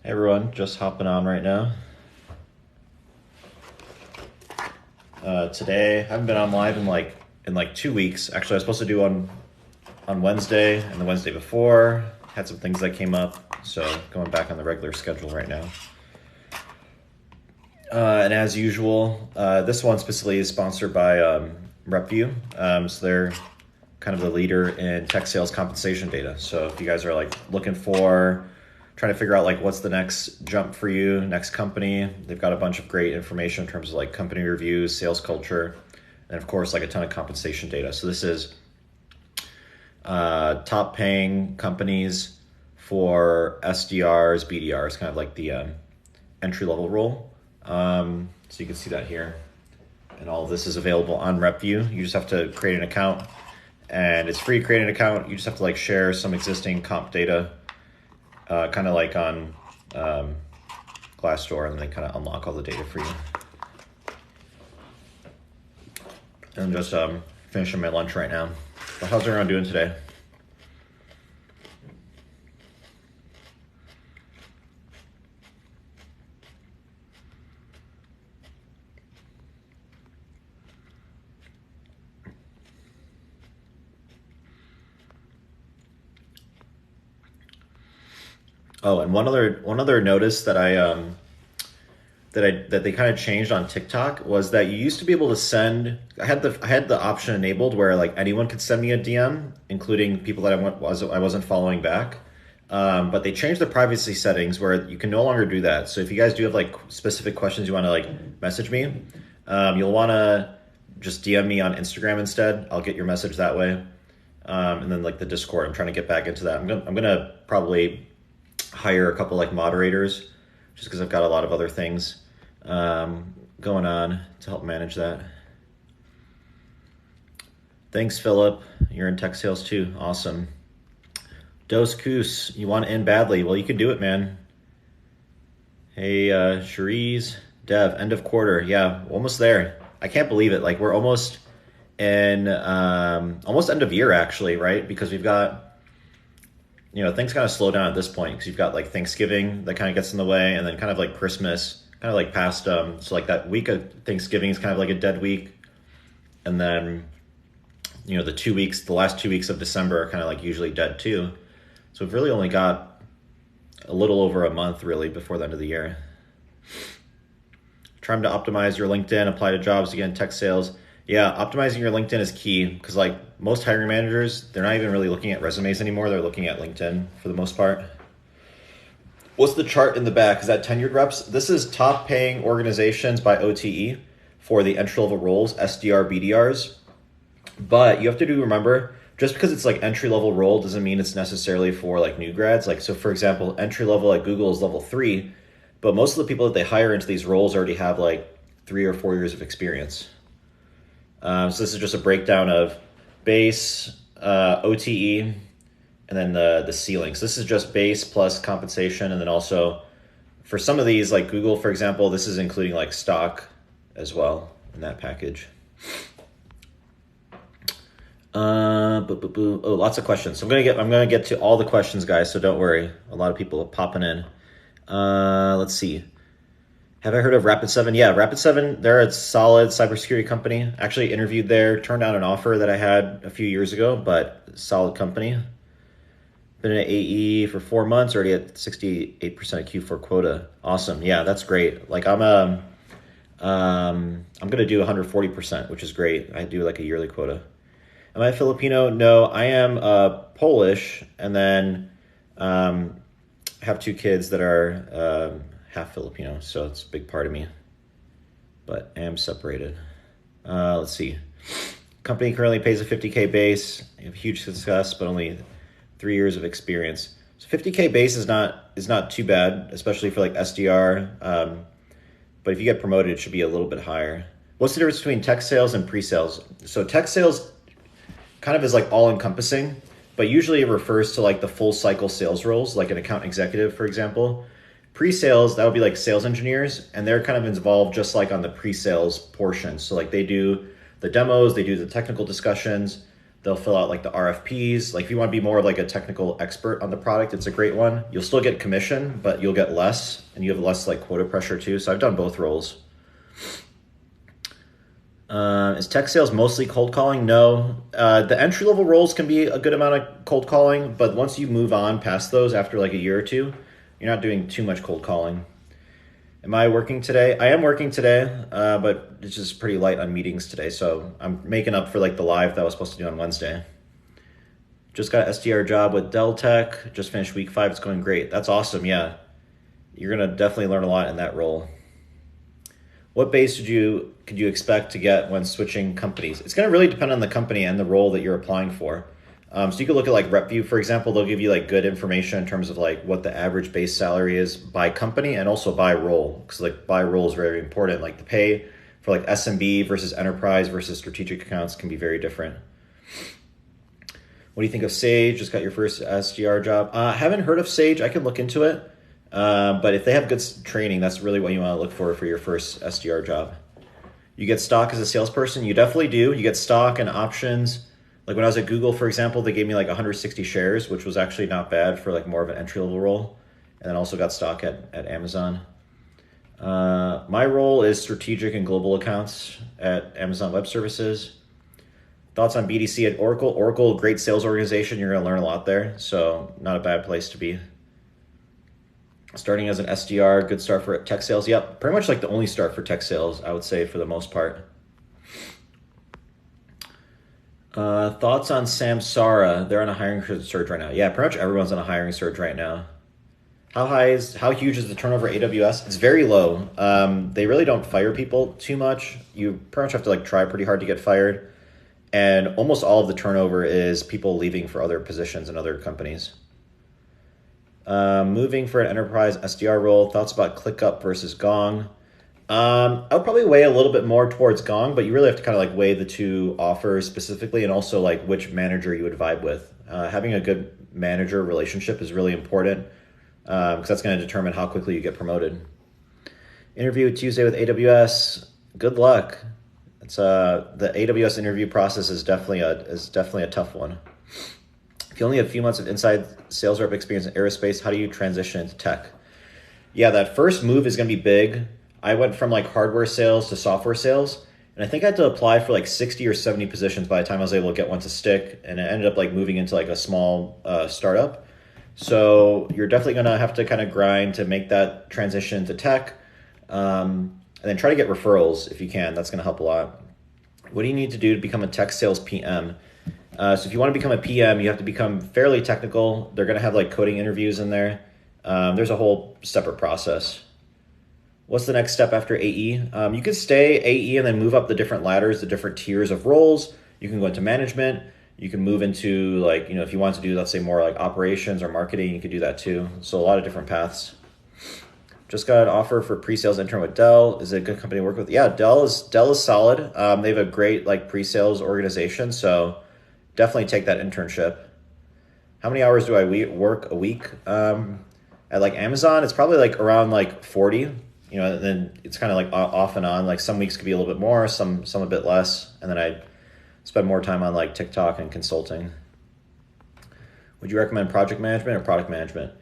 Hey everyone, just hopping on right now. Today, I haven't been on live in like 2 weeks. Actually, I was supposed to do on Wednesday and the Wednesday before. Had some things that came up, so going back on the regular schedule right now. And as usual, this one specifically is sponsored by RepView. So they're kind of the leader in tech sales compensation data. So if you guys are like looking for trying to figure out like what's the next jump for you, next company, they've got a bunch of great information in terms of like company reviews, sales culture, and of course like a ton of compensation data. So this is top paying companies for SDRs, BDRs, kind of like the entry level role. So you can see that here, and all of this is available on RepView. You just have to create an account, and it's free to create an account. You just have to like share some existing comp data, kind of like on Glassdoor, and then they kind of unlock all the data for you. And I'm just finishing my lunch right now. But how's everyone doing today? Oh, and one other notice that that they kind of changed on TikTok was that you used to be able to send. I had the option enabled where like anyone could send me a DM, including people that I wasn't following back. But they changed the privacy settings where you can no longer do that. So if you guys do have like specific questions you want to like message me, you'll want to just DM me on Instagram instead. I'll get your message that way. And then like the Discord, I'm trying to get back into that. I'm gonna probably hire a couple like moderators just because I've got a lot of other things going on to help manage that. Thanks, Philip. You're in tech sales too. Awesome. Dos Coos, you want to end badly? Well, you can do it, man. Hey, Cherise, Dev, end of quarter. Yeah, almost there. I can't believe it. Like we're almost in almost end of year actually, right? Because we've got, things kind of slow down at this point because you've got like Thanksgiving that kind of gets in the way, and then kind of like Christmas, kind of like past, so like that week of Thanksgiving is kind of like a dead week. And then, the last 2 weeks of December are kind of like usually dead too. So we've really only got a little over a month really before the end of the year. Trying to optimize your LinkedIn, apply to jobs, again, tech sales. Yeah, optimizing your LinkedIn is key because like most hiring managers, they're not even really looking at resumes anymore. They're looking at LinkedIn for the most part. What's the chart in the back? Is that tenured reps? This is top paying organizations by OTE for the entry level roles, SDR, BDRs. But you have to remember, just because it's like entry level role doesn't mean it's necessarily for like new grads. Like, so for example, entry level at Google is level 3, but most of the people that they hire into these roles already have like 3 or 4 years of experience. So this is just a breakdown of base, OTE, and then the ceiling. So this is just base plus compensation. And then also for some of these, like Google, for example, this is including like stock as well in that package. Oh, lots of questions. So I'm gonna get to all the questions, guys. So don't worry. A lot of people are popping in. Let's see. Have I heard of Rapid7? Yeah, Rapid7, they're a solid cybersecurity company. Actually interviewed there, turned down an offer that I had a few years ago, but solid company. Been in AE for 4 months, already at 68% of Q4 quota. Awesome. Yeah, that's great. Like I'm gonna do 140%, which is great. I do like a yearly quota. Am I Filipino? No, I am Polish, and then have 2 kids that are half Filipino, so it's a big part of me, but I am separated. Let's see. Company currently pays a 50K base. You have huge success, but only 3 years of experience. So 50K base is not too bad, especially for like SDR. But if you get promoted, it should be a little bit higher. What's the difference between tech sales and pre-sales? So tech sales kind of is like all encompassing, but usually it refers to like the full cycle sales roles, like an account executive, for example. Pre-sales, that would be like sales engineers, and they're kind of involved just like on the pre-sales portion. So like they do the demos, they do the technical discussions, They'll fill out like the RFPs. Like if you want to be more of like a technical expert on the product, it's a great one. You'll still get commission, but you'll get less, and you have less like quota pressure too. So I've done both roles. Is tech sales mostly cold calling? No. The entry-level roles can be a good amount of cold calling, but once you move on past those after like a year or two, you're not doing too much cold calling. Am I working today? I am working today, but it's just pretty light on meetings today, so I'm making up for like the live that I was supposed to do on Wednesday. Just got an SDR job with Dell Tech. Just finished week 5. It's going great. That's awesome, yeah. You're going to definitely learn a lot in that role. What base could you expect to get when switching companies? It's going to really depend on the company and the role that you're applying for. So you could look at like RepView, for example. They'll give you like good information in terms of like what the average base salary is by company and also by role. Because like by role is very important. Like the pay for like SMB versus enterprise versus strategic accounts can be very different. What do you think of Sage? Just got your first SDR job. Haven't heard of Sage. I can look into it. But if they have good training, that's really what you want to look for your first SDR job. You get stock as a salesperson? You definitely do. You get stock and options. Like when I was at Google, for example, they gave me like 160 shares, which was actually not bad for like more of an entry-level role. And then also got stock at Amazon. My role is strategic and global accounts at Amazon Web Services. Thoughts on BDC at Oracle? Oracle, great sales organization. You're going to learn a lot there. So not a bad place to be. Starting as an SDR, good start for tech sales. Yep, pretty much like the only start for tech sales, I would say, for the most part. Thoughts on Samsara? They're on a hiring surge right now. Yeah, pretty much everyone's on a hiring surge right now. How huge is the turnover at AWS? It's very low. They really don't fire people too much. You pretty much have to like try pretty hard to get fired. And almost all of the turnover is people leaving for other positions in other companies. Moving for an enterprise SDR role. Thoughts about ClickUp versus Gong? I would probably weigh a little bit more towards Gong, but you really have to kind of like weigh the two offers specifically, and also like which manager you would vibe with. Having a good manager relationship is really important because that's going to determine how quickly you get promoted. Interview Tuesday with AWS. Good luck. It's the AWS interview process is definitely a tough one. If you only have a few months of inside sales rep experience in aerospace, how do you transition into tech? Yeah, that first move is going to be big. I went from like hardware sales to software sales, and I think I had to apply for like 60 or 70 positions by the time I was able to get one to stick, and it ended up like moving into like a small startup. So you're definitely going to have to kind of grind to make that transition to tech, and then try to get referrals if you can. That's going to help a lot. What do you need to do to become a tech sales PM? So if you want to become a PM, you have to become fairly technical. They're going to have like coding interviews in there. There's a whole separate process. What's the next step after AE? You could stay AE and then move up the different ladders, the different tiers of roles. You can go into management. You can move into like, if you want to do, let's say more like operations or marketing, you could do that too. So a lot of different paths. Just got an offer for pre-sales intern with Dell. Is it a good company to work with? Yeah, Dell is solid. They have a great like pre-sales organization. So definitely take that internship. How many hours do I work a week? At like Amazon, it's probably like around like 40. And then it's kind of like off and on. Like some weeks could be a little bit more, some a bit less. And then I spend more time on like TikTok and consulting. Would you recommend project management or product management?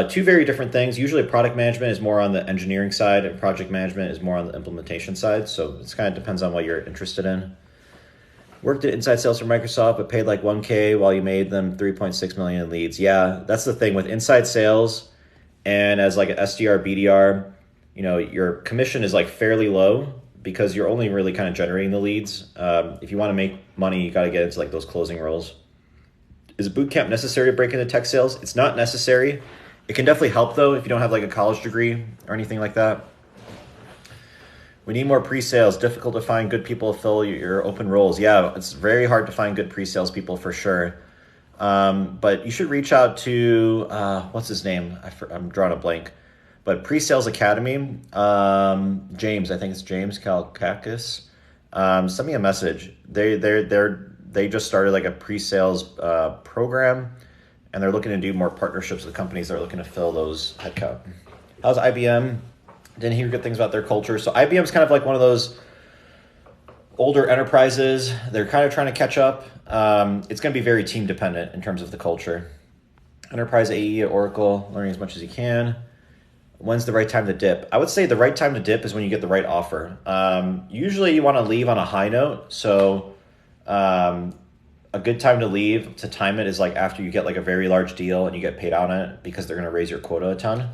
Two very different things. Usually product management is more on the engineering side and project management is more on the implementation side. So it kind of depends on what you're interested in. Worked at inside sales for Microsoft, but paid like $1,000 while you made them $3.6 million in leads. Yeah, that's the thing with inside sales and as like an SDR, BDR, your commission is like fairly low because you're only really kind of generating the leads. If you want to make money, you got to get into like those closing roles. Is a bootcamp necessary to break into tech sales? It's not necessary. It can definitely help though if you don't have like a college degree or anything like that. We need more pre-sales. Difficult to find good people to fill your open roles. Yeah, it's very hard to find good pre-sales people for sure. But you should reach out to, what's his name? I'm drawing a blank. But Pre-Sales Academy, James, I think it's James Kalkakis. Send me a message. They just started like a pre-sales program, and they're looking to do more partnerships with companies that are looking to fill those headcount. How's IBM? Didn't hear good things about their culture. So IBM's kind of like one of those Older enterprises, they're kind of trying to catch up. It's going to be very team dependent in terms of the culture. Enterprise AE at Oracle, learning as much as you can. When's the right time to dip? I would say the right time to dip is when you get the right offer. Usually you want to leave on a high note. So a good time to leave, to time it, is like after you get like a very large deal and you get paid out on it because they're going to raise your quota a ton.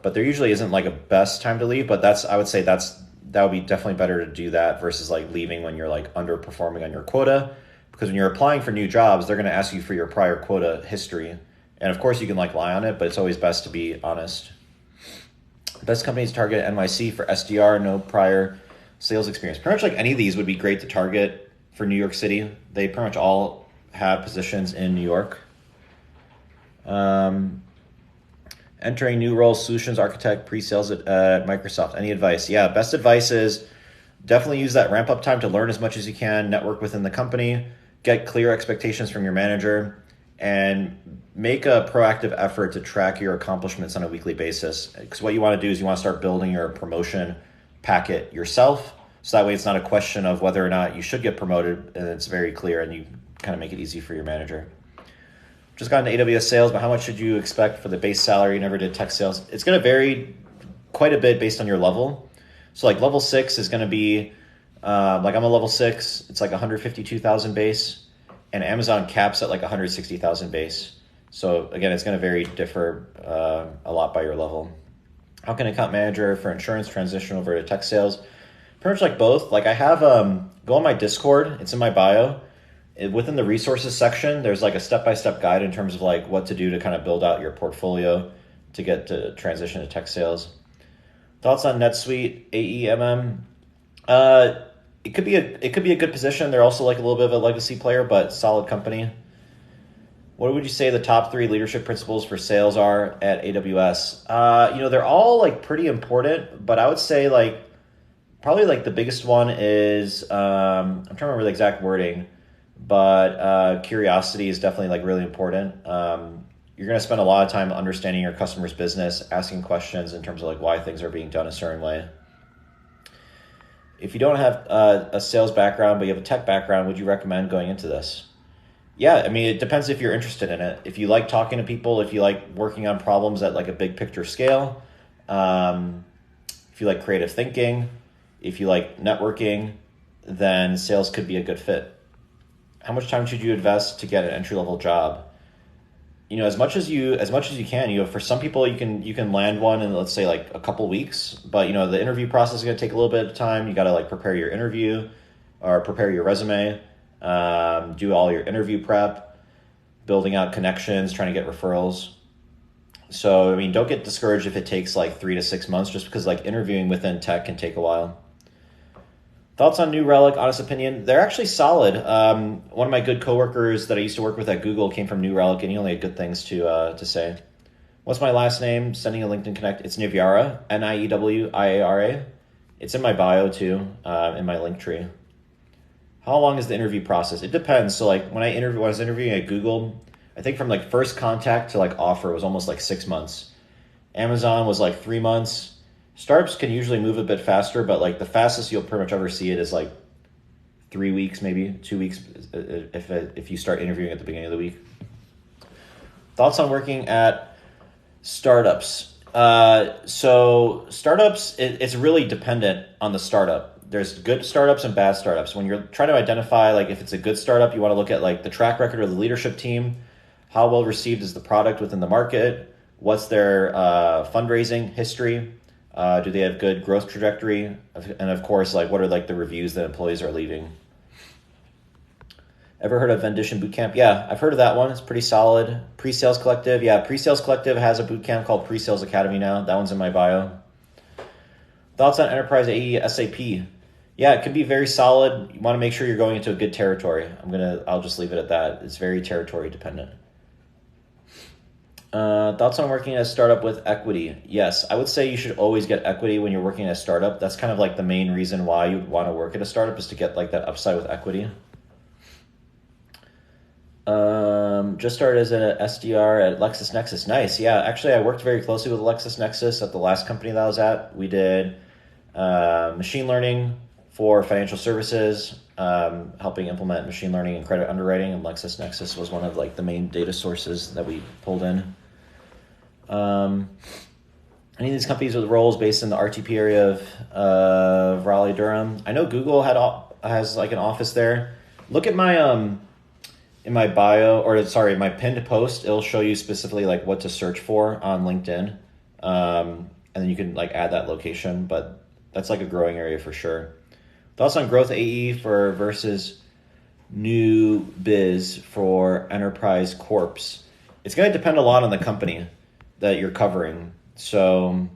But there usually isn't like a best time to leave, but I would say that would be definitely better to do that versus like leaving when you're like underperforming on your quota. Because when you're applying for new jobs, they're going to ask you for your prior quota history. And of course you can like lie on it, but it's always best to be honest. Best companies to target at NYC for SDR, no prior sales experience. Pretty much like any of these would be great to target for New York City. They pretty much all have positions in New York. Entering new roles, solutions architect, pre-sales at Microsoft. Any advice? Yeah, best advice is definitely use that ramp up time to learn as much as you can, network within the company, get clear expectations from your manager, and make a proactive effort to track your accomplishments on a weekly basis. Because what you want to do is you want to start building your promotion packet yourself. So that way it's not a question of whether or not you should get promoted, and it's very clear and you kind of make it easy for your manager. Just got into AWS sales, but how much should you expect for the base salary? You never did tech sales. It's going to vary quite a bit based on your level. So like level 6 is going to be, like I'm a level 6, it's like 152,000 base. And Amazon caps at like 160,000 base. So again, it's going to differ a lot by your level. How can an account manager for insurance transition over to tech sales? Pretty much like both. Like I have, go on my Discord, it's in my bio. Within the resources section, there's like a step-by-step guide in terms of like what to do to kind of build out your portfolio to get to transition to tech sales. Thoughts on NetSuite, AEMM? It could be a good position. They're also like a little bit of a legacy player, but solid company. What would you say the top 3 leadership principles for sales are at AWS? They're all like pretty important, but I would say like probably like the biggest one is I'm trying to remember the exact wording, but curiosity is definitely like really important. You're going to spend a lot of time understanding your customer's business, asking questions in terms of like why things are being done a certain way. If you don't have a sales background, but you have a tech background, would you recommend going into this? Yeah, I mean, it depends if you're interested in it. If you like talking to people, if you like working on problems at like a big picture scale, if you like creative thinking, if you like networking, then sales could be a good fit. How much time should you invest to get an entry-level job? As much as you can. For some people, you can land one in, let's say, like a couple weeks. But the interview process is going to take a little bit of time. You got to like prepare your interview or prepare your resume, do all your interview prep, building out connections, trying to get referrals. So I mean, don't get discouraged if it takes like 3 to 6 months, just because like interviewing within tech can take a while. Thoughts on New Relic, honest opinion? They're actually solid. One of my good coworkers that I used to work with at Google came from New Relic, and he only had good things to say. What's my last name? Sending a LinkedIn connect. It's Niewiara, Niewyiara. It's in my bio too, in my link tree. How long is the interview process? It depends. So like when I was interviewing at Google, I think from like first contact to like offer was almost like 6 months. Amazon was like 3 months. Startups can usually move a bit faster, but like the fastest you'll pretty much ever see it is like 3 weeks, maybe 2 weeks if you start interviewing at the beginning of the week. Thoughts on working at startups? So startups, it's really dependent on the startup. There's good startups and bad startups. When you're trying to identify like if it's a good startup, you want to look at like the track record of the leadership team. How well received is the product within the market? What's their fundraising history? Do they have good growth trajectory? And of course, like what are like the reviews that employees are leaving? Ever heard of Vendition Bootcamp? Yeah, I've heard of that one. It's pretty solid. Pre-Sales Collective. Yeah, Pre-Sales Collective has a bootcamp called Pre-Sales Academy now. That one's in my bio. Thoughts on Enterprise AE SAP? Yeah, it can be very solid. You want to make sure you're going into a good territory. I'll just leave it at that. It's very territory dependent. Thoughts on working at a startup with equity? Yes, I would say you should always get equity when you're working at a startup. That's kind of like the main reason why you would want to work at a startup, is to get like that upside with equity. Just started as an SDR at LexisNexis. Nice. Yeah, actually I worked very closely with LexisNexis at the last company that I was at. We did machine learning for financial services, helping implement machine learning and credit underwriting, and LexisNexis was one of like the main data sources that we pulled in. Any of these companies with roles based in the RTP area of Raleigh, Durham. I know Google has like an office there. Look at my in my bio, or sorry, my pinned post. It'll show you specifically like what to search for on LinkedIn, and then you can like add that location. But that's like a growing area for sure. Thoughts on growth AE versus new biz for enterprise corps. It's going to depend a lot on the company that you're covering. So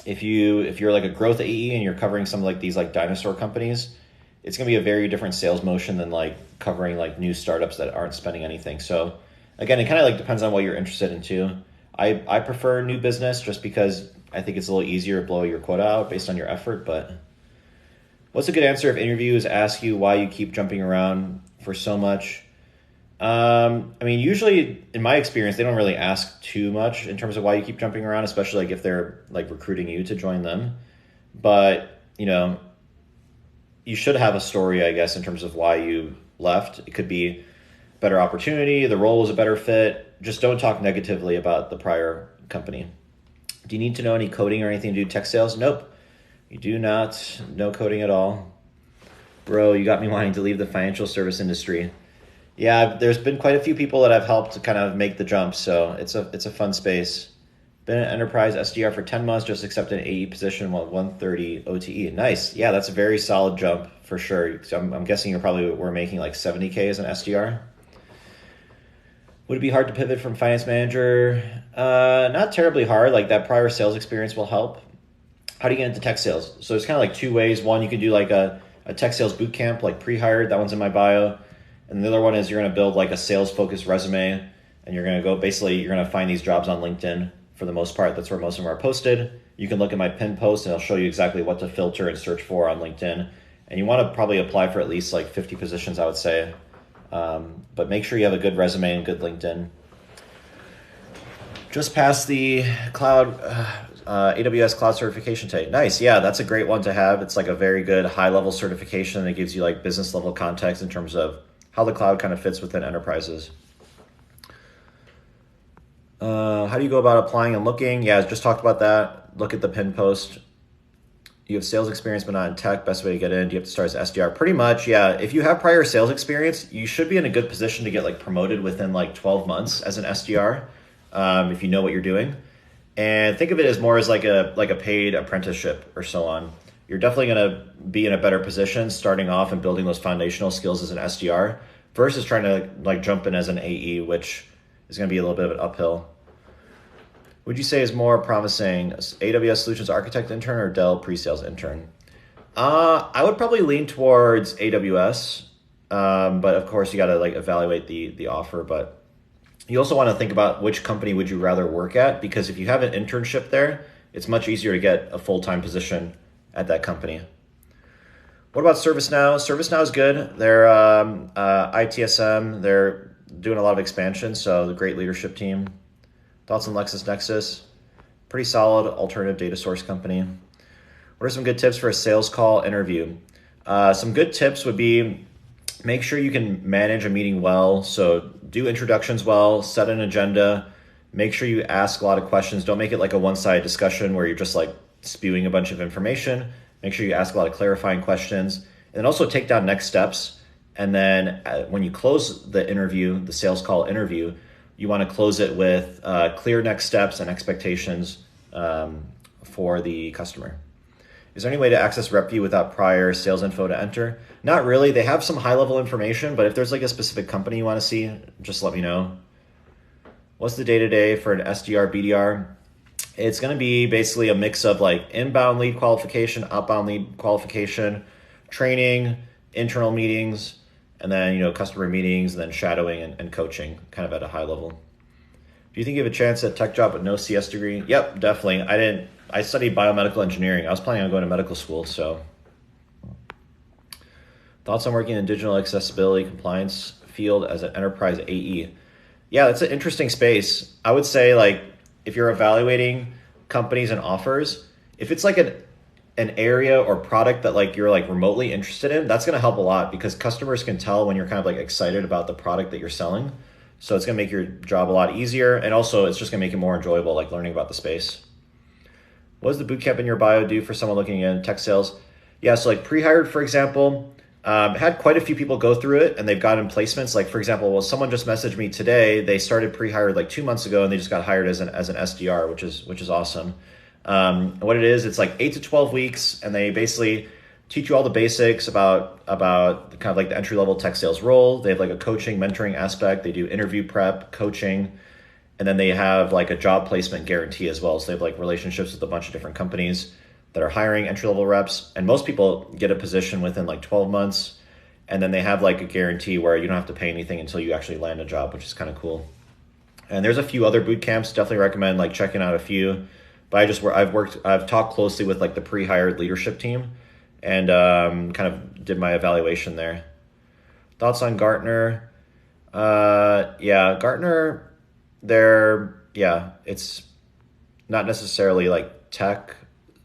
if you're like a growth AE and you're covering some like these like dinosaur companies, it's going to be a very different sales motion than like covering like new startups that aren't spending anything. So again, it kind of like depends on what you're interested in too. I prefer new business just because I think it's a little easier to blow your quota out based on your effort. But what's a good answer if interviewers ask you why you keep jumping around for so much? I mean, usually in my experience, they don't really ask too much in terms of why you keep jumping around, especially like if they're like recruiting you to join them. But, you know, you should have a story, I guess, in terms of why you left. It could be better opportunity, the role was a better fit. Just don't talk negatively about the prior company. Do you need to know any coding or anything to do tech sales? Nope. You do not know coding at all. Bro, you got me wanting to leave the financial service industry. Yeah, there's been quite a few people that I've helped to kind of make the jump, so it's a fun space. Been an enterprise SDR for 10 months, just accepted an AE position while 130 OTE. Nice. Yeah, that's a very solid jump for sure. So I'm guessing we're making like 70K as an SDR. Would it be hard to pivot from finance manager? Not terribly hard. Like that prior sales experience will help. How do you get into tech sales? So there's kind of like two ways. One, you can do like a tech sales bootcamp, like pre-hired. That one's in my bio. And the other one is you're going to build like a sales-focused resume, and you're going to go, basically, you're going to find these jobs on LinkedIn for the most part. That's where most of them are posted. You can look at my pinned post, and it'll show you exactly what to filter and search for on LinkedIn. And you want to probably apply for at least like 50 positions, I would say. But make sure you have a good resume and good LinkedIn. Just passed the cloud AWS cloud certification today. Nice. Yeah, that's a great one to have. It's like a very good high-level certification that gives you like business-level context in terms of how the cloud kind of fits within enterprises. How do you go about applying and looking? Yeah, I just talked about that. Look at the pin post. You have sales experience but not in tech. Best way to get in, do you have to start as SDR? Pretty much, yeah. If you have prior sales experience, you should be in a good position to get like promoted within like 12 months as an SDR, if you know what you're doing. And think of it as more as like a paid apprenticeship or so on. You're definitely going to be in a better position starting off and building those foundational skills as an SDR versus trying to like jump in as an AE, which is going to be a little bit of an uphill. Would you say is more promising, AWS Solutions Architect intern or Dell pre-sales intern? I would probably lean towards AWS, but of course you got to like evaluate the offer. But you also want to think about which company would you rather work at, because if you have an internship there, it's much easier to get a full-time position at that company. What about Servicenow? Servicenow is good. They're ITSM. They're doing a lot of expansion, so the great leadership team. Thoughts on LexisNexis? Pretty solid alternative data source company. What are some good tips for a sales call interview? Some good tips would be make sure you can manage a meeting well. So do introductions well, set an agenda, make sure you ask a lot of questions. Don't make it like a one-sided discussion where you're just like spewing a bunch of information. Make sure you ask a lot of clarifying questions, and then also take down next steps. And then when you close the interview, the sales call interview, you want to close it with clear next steps and expectations for the customer. Is there any way to access RepView without prior sales info to enter? Not really. They have some high-level information, but if there's like a specific company you want to see, just let me know. What's the day-to-day for an SDR, BDR? It's going to be basically a mix of like inbound lead qualification, outbound lead qualification, training, internal meetings, and then, customer meetings, and then shadowing and coaching kind of at a high level. Do you think you have a chance at a tech job with no CS degree? Yep, definitely. I studied biomedical engineering. I was planning on going to medical school, so. Thoughts on working in digital accessibility compliance field as an enterprise AE? Yeah, that's an interesting space. I would say like if you're evaluating companies and offers, if it's like an area or product that like you're like remotely interested in, that's going to help a lot because customers can tell when you're kind of like excited about the product that you're selling. So it's going to make your job a lot easier. And also it's just going to make it more enjoyable, like learning about the space. What does the bootcamp in your bio do for someone looking in tech sales? Yeah, so like pre-hired, for example, had quite a few people go through it and they've gotten placements. Like for example, well, someone just messaged me today. They started pre-hired like 2 months ago and they just got hired as an SDR, which is awesome. What it is, it's like 8 to 12 weeks, and they basically teach you all the basics about kind of like the entry-level tech sales role. They have like a coaching, mentoring aspect. They do interview prep, coaching, and then they have like a job placement guarantee as well. So they have like relationships with a bunch of different companies that are hiring entry-level reps, and most people get a position within like 12 months, and then they have like a guarantee where you don't have to pay anything until you actually land a job, which is kind of cool. And there's a few other boot camps. Definitely recommend like checking out a few. But I've talked closely with like the pre-hired leadership team and kind of did my evaluation there. Thoughts on Gartner? Gartner, it's not necessarily like tech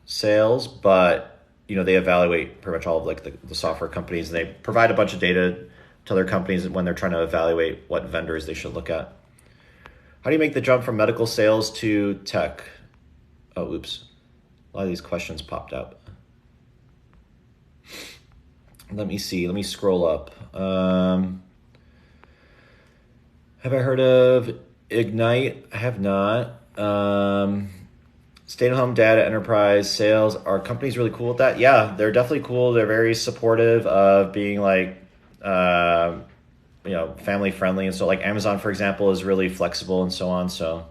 sales, but they evaluate pretty much all of like the software companies, and they provide a bunch of data to their companies when they're trying to evaluate what vendors they should look at. How do you make the jump from medical sales to tech? Oh, oops. A lot of these questions popped up. Let me see. Let me scroll up. Have I heard of Ignite? I have not. Stay-at-home data, enterprise, sales. Are companies really cool with that? Yeah, they're definitely cool. They're very supportive of being like, family friendly. And so like Amazon, for example, is really flexible and so on. So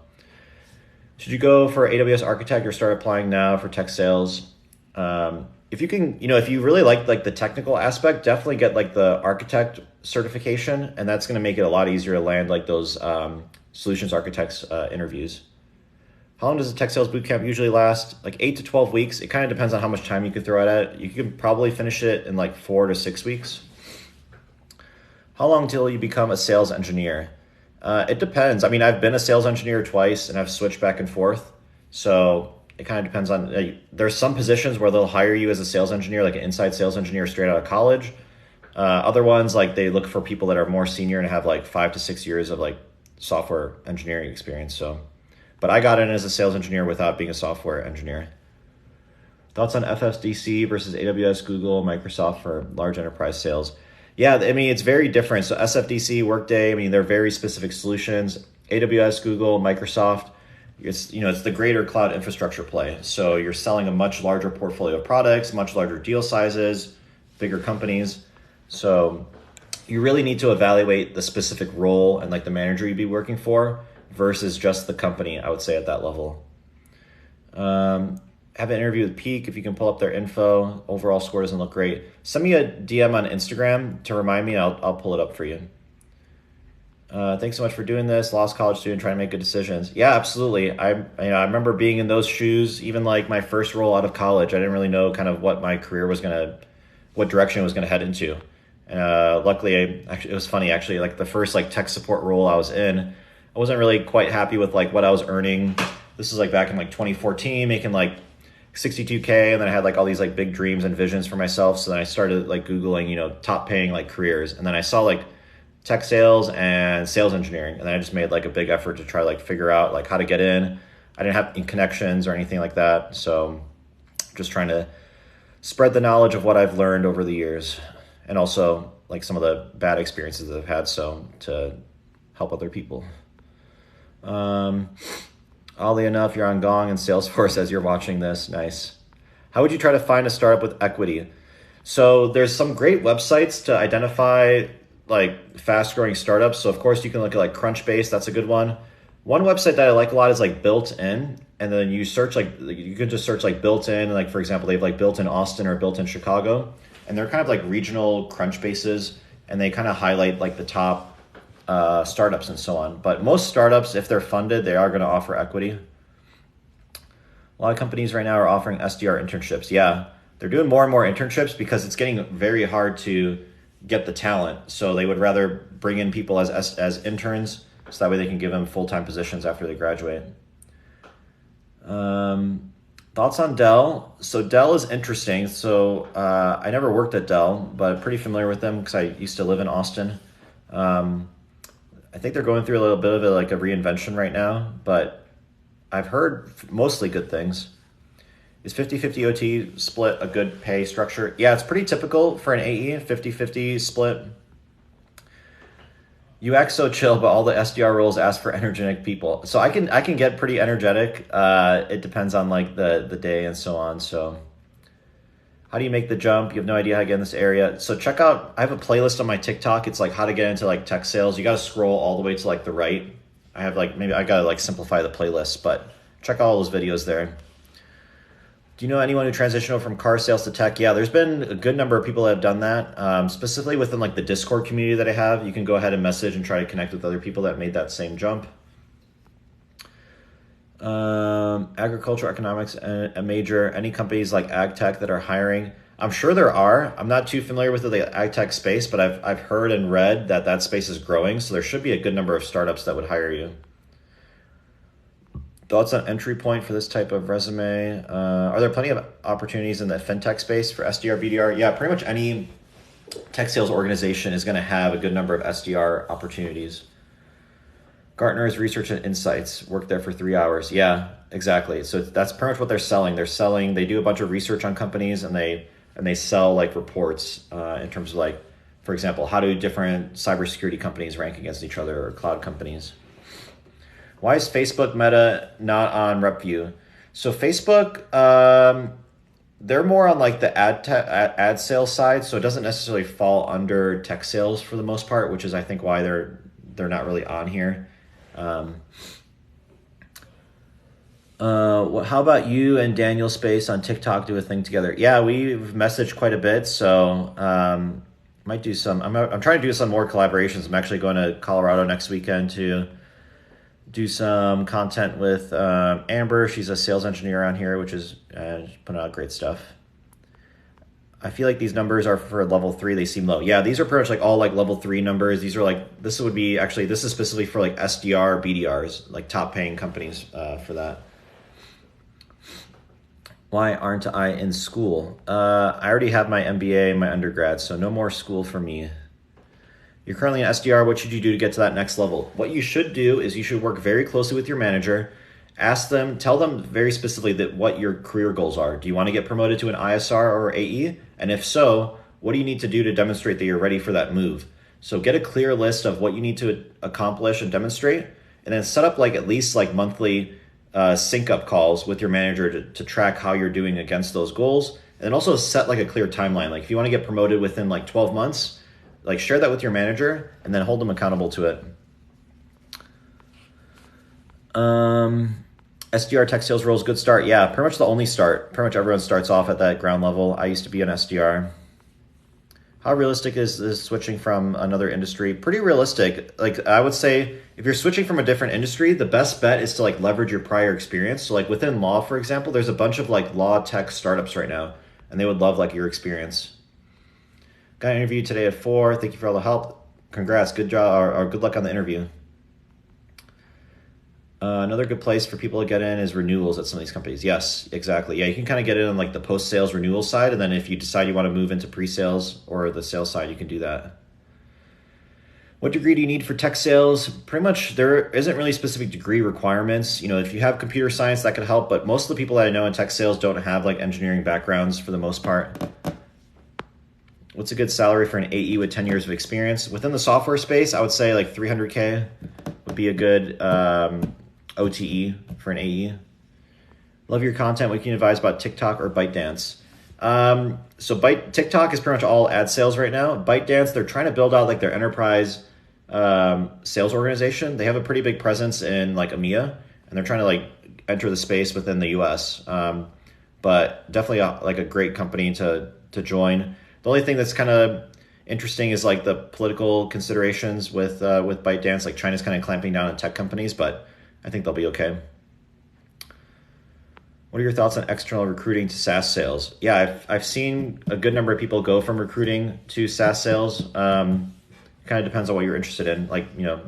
should you go for AWS architect or start applying now for tech sales? If you can, if you really like the technical aspect, definitely get like the architect certification, and that's going to make it a lot easier to land like those solutions architects interviews. How long does a tech sales bootcamp usually last? Like 8 to 12 weeks. It kind of depends on how much time you could throw at it. You could probably finish it in like 4 to 6 weeks. How long till you become a sales engineer? It depends. I mean, I've been a sales engineer twice and I've switched back and forth. So it kind of depends on, there's some positions where they'll hire you as a sales engineer, like an inside sales engineer straight out of college. Other ones, like they look for people that are more senior and have like 5 to 6 years of like software engineering experience. But I got in as a sales engineer without being a software engineer. Thoughts on FSDC versus AWS, Google, Microsoft for large enterprise sales? Yeah, I mean, it's very different. So SFDC, Workday, I mean, they're very specific solutions. AWS, Google, Microsoft, it's the greater cloud infrastructure play. So you're selling a much larger portfolio of products, much larger deal sizes, bigger companies. So you really need to evaluate the specific role and like the manager you'd be working for versus just the company, I would say, at that level. Have an interview with Peak if you can pull up their info. Overall score doesn't look great. Send me a DM on Instagram to remind me. I'll pull it up for you. Thanks so much for doing this. Lost college student trying to make good decisions. Yeah, absolutely. I remember being in those shoes. Even like my first role out of college, I didn't really know kind of what my career what direction it was gonna head into. And luckily, it was funny actually. Like the first like tech support role I was in, I wasn't really quite happy with like what I was earning. This was like back in like 2014, making like $62K, and then I had like all these like big dreams and visions for myself. So then I started like Googling, top paying like careers, and then I saw like tech sales and sales engineering, and then I just made like a big effort to try like figure out like how to get in. I didn't have any connections or anything like that, so just trying to spread the knowledge of what I've learned over the years, and also like some of the bad experiences that I've had, so to help other people. Oddly enough, you're on Gong and Salesforce as you're watching this. Nice. How would you try to find a startup with equity? So there's some great websites to identify like fast growing startups. So of course you can look at like Crunchbase. That's a good one. One website that I like a lot is like Built In. And then you search you could just search like Built In. And like, for example, they have like Built in Austin or Built in Chicago. And they're kind of like regional Crunchbases. And they kind of highlight like the top startups and so on. But most startups, if they're funded, they are going to offer equity. A lot of companies right now are offering SDR internships. Yeah, they're doing more and more internships because it's getting very hard to get the talent. So they would rather bring in people as interns, so that way they can give them full-time positions after they graduate. Thoughts on Dell? So Dell is interesting. So I never worked at Dell, but I'm pretty familiar with them because I used to live in Austin. Um, I think they're going through a little bit of a reinvention right now, but I've heard mostly good things. Is 50-50 OT split a good pay structure? Yeah, it's pretty typical for an AE, 50-50 split. You act so chill, but all the SDR roles ask for energetic people. So I can get pretty energetic. It depends on like the day and so on. So how do you make the jump? You have no idea how to get in this area. So check out, I have a playlist on my TikTok. It's like how to get into like tech sales. You got to scroll all the way to like the right. I have like, maybe I got to like simplify the playlist, but check out all those videos there. Do you know anyone who transitioned over from car sales to tech? Yeah, there's been a good number of people that have done that. Specifically within like the Discord community that I have, you can go ahead and message and try to connect with other people that made that same jump. Agricultural economics, a major. Any companies like ag tech that are hiring? I'm sure there are. I'm not too familiar with the ag tech space, but I've heard and read that that space is growing. So there should be a good number of startups that would hire you. Thoughts on entry point for this type of resume? Are there plenty of opportunities in the fintech space for SDR, BDR? Yeah, pretty much any tech sales organization is going to have a good number of SDR opportunities. Gartner's Research and Insights, worked there for 3 hours. Yeah, exactly. So that's pretty much what they're selling. They do a bunch of research on companies and they sell like reports in terms of like, for example, how do different cybersecurity companies rank against each other or cloud companies? Why is Facebook Meta not on RepView? So Facebook, they're more on like the ad sales side, so it doesn't necessarily fall under tech sales for the most part, which is I think why they're not really on here. How about you and Daniel Space on TikTok do a thing together? Yeah, we've messaged quite a bit, so might do some. I'm trying to do some more collaborations. I'm actually going to Colorado next weekend to do some content with Amber. She's a sales engineer around here, which is putting out great stuff. I feel like these numbers are for level 3. They seem low. Yeah, these are pretty much like all like level 3 numbers. These are like, this is specifically for like SDR, BDRs, like top paying companies for that. Why aren't I in school? I already have my MBA and my undergrad, so no more school for me. You're currently an SDR. What should you do to get to that next level? What you should do is you should work very closely with your manager. Tell them very specifically that what your career goals are. Do you want to get promoted to an ISR or AE? And if so, what do you need to do to demonstrate that you're ready for that move? So get a clear list of what you need to accomplish and demonstrate, and then set up like at least like monthly sync up calls with your manager to track how you're doing against those goals. And then also set like a clear timeline. Like if you want to get promoted within like 12 months, like share that with your manager and then hold them accountable to it. SDR tech sales roles, good start. Yeah, pretty much the only start. Pretty much everyone starts off at that ground level. I used to be an SDR. How realistic is this switching from another industry? Pretty realistic. Like I would say if you're switching from a different industry, the best bet is to like leverage your prior experience. So like within law, for example, there's a bunch of like law tech startups right now and they would love like your experience. Got an interview today at 4. Thank you for all the help. Congrats. Good job or good luck on the interview. Another good place for people to get in is renewals at some of these companies. Yes, exactly. Yeah, you can kind of get in on like the post-sales renewal side, and then if you decide you want to move into pre-sales or the sales side, you can do that. What degree do you need for tech sales? Pretty much there isn't really specific degree requirements. You know, if you have computer science, that could help, but most of the people that I know in tech sales don't have like engineering backgrounds for the most part. What's a good salary for an AE with 10 years of experience? Within the software space, I would say like 300K would be a good OTE for an AE. Love your content. What can you advise about TikTok or ByteDance? TikTok is pretty much all ad sales right now. ByteDance, they're trying to build out like their enterprise sales organization. They have a pretty big presence in like EMEA, and they're trying to like enter the space within the US. But definitely like a great company to join. The only thing that's kind of interesting is like the political considerations with ByteDance. Like China's kind of clamping down on tech companies, but I think they'll be okay. What are your thoughts on external recruiting to SaaS sales? Yeah, I've seen a good number of people go from recruiting to SaaS sales. It kind of depends on what you're interested in. Like, you know,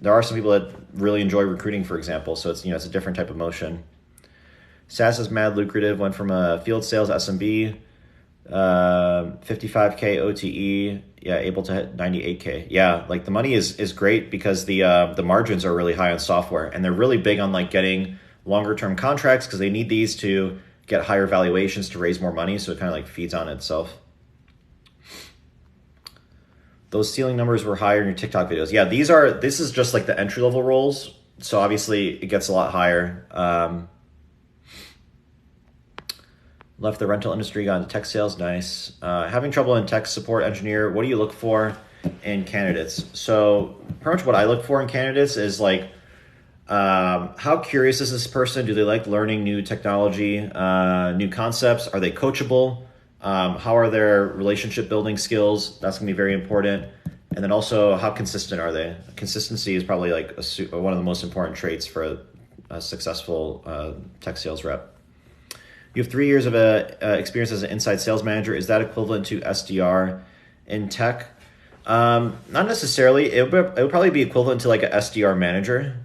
there are some people that really enjoy recruiting, for example. So it's, you know, it's a different type of motion. SaaS is mad lucrative. Went from a field sales SMB, 55K OTE. Yeah, able to hit 98K. Yeah, like the money is great because the margins are really high on software, and they're really big on like getting longer term contracts because they need these to get higher valuations to raise more money. So it kind of like feeds on itself. Those ceiling numbers were higher in your TikTok videos. Yeah, this is just like the entry level roles. So obviously it gets a lot higher. Left the rental industry, got into tech sales. Nice. Having trouble in tech support engineer. What do you look for in candidates? So pretty much what I look for in candidates is like, how curious is this person? Do they like learning new technology, new concepts? Are they coachable? How are their relationship building skills? That's gonna be very important. And then also, how consistent are they? Consistency is probably like one of the most important traits for a successful tech sales rep. You have 3 years of experience as an inside sales manager. Is that equivalent to SDR in tech? Not necessarily. It would probably be equivalent to like a SDR manager,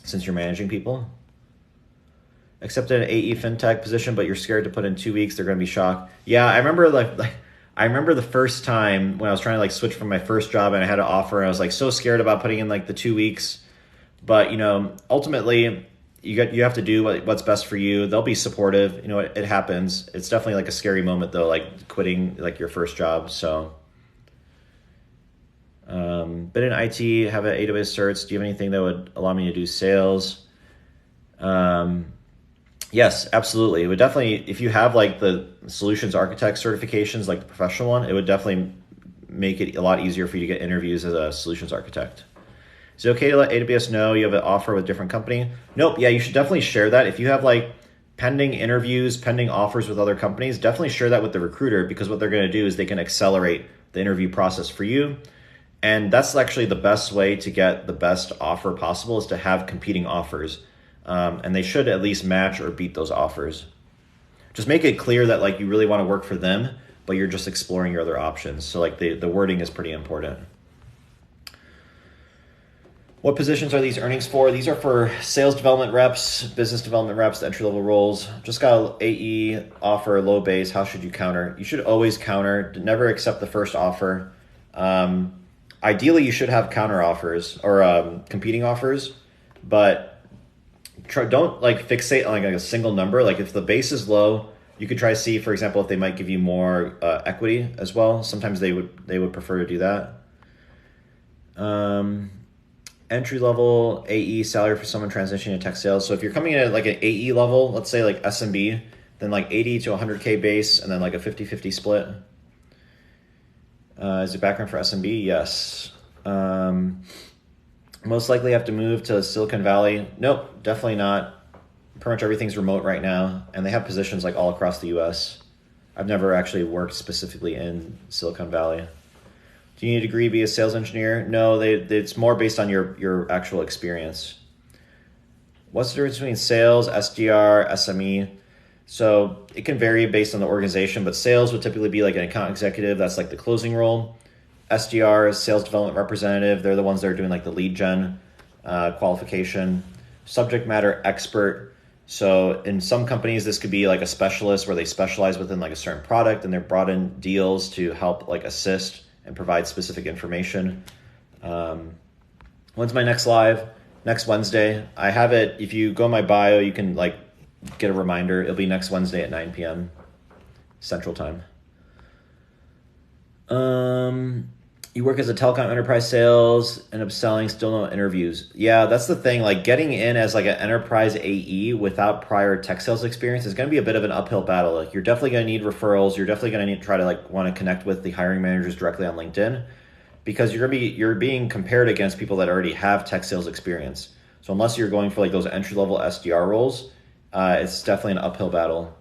since you're managing people. Accepted an AE fintech position, but you're scared to put in 2 weeks. They're going to be shocked. Yeah, I remember I remember the first time when I was trying to like switch from my first job and I had an offer, and I was like so scared about putting in like the 2 weeks. But ultimately, you have to do what's best for you. They'll be supportive. It happens. It's definitely like a scary moment though, like quitting like your first job. So, been in IT, have an AWS certs. Do you have anything that would allow me to do sales? Yes, absolutely. It would definitely, if you have like the solutions architect certifications, like the professional one, it would definitely make it a lot easier for you to get interviews as a solutions architect. Is it okay to let AWS know you have an offer with a different company? Nope. Yeah, you should definitely share that. If you have like pending interviews, pending offers with other companies, definitely share that with the recruiter, because what they're going to do is they can accelerate the interview process for you. And that's actually the best way to get the best offer possible, is to have competing offers. And they should at least match or beat those offers. Just make it clear that like you really want to work for them, but you're just exploring your other options. So like the wording is pretty important. What positions are these earnings for? These are for sales development reps, business development reps, the entry-level roles. Just got an AE offer, low base. How should you counter? You should always counter. Never accept the first offer. Ideally, you should have counter offers or competing offers, but don't like fixate on like a single number. Like if the base is low, you could try to see, for example, if they might give you more equity as well. Sometimes they would prefer to do that. Entry level AE salary for someone transitioning to tech sales. So if you're coming in at like an AE level, let's say like SMB, then like 80 to 100K base, and then like a 50-50 split. Is it background for SMB? Yes. Most likely have to move to Silicon Valley. Nope, definitely not. Pretty much everything's remote right now, and they have positions like all across the US. I've never actually worked specifically in Silicon Valley. Do you need a degree to be a sales engineer? No, it's more based on your actual experience. What's the difference between sales, SDR, SME? So it can vary based on the organization, but sales would typically be like an account executive. That's like the closing role. SDR is sales development representative. They're the ones that are doing like the lead gen qualification. Subject matter expert. So in some companies, this could be like a specialist where they specialize within like a certain product, and they're brought in deals to help like assist and provide specific information. When's my next live? Next Wednesday. I have it. If you go in my bio, you can like get a reminder. It'll be next Wednesday at 9 p.m. Central Time. You work as a telecom enterprise sales, end up selling, still no interviews. Yeah, that's the thing. Like getting in as like an enterprise AE without prior tech sales experience is going to be a bit of an uphill battle. Like you're definitely going to need referrals. You're definitely going to need to try to like want to connect with the hiring managers directly on LinkedIn, because you're being compared against people that already have tech sales experience. So unless you're going for like those entry level SDR roles, it's definitely an uphill battle.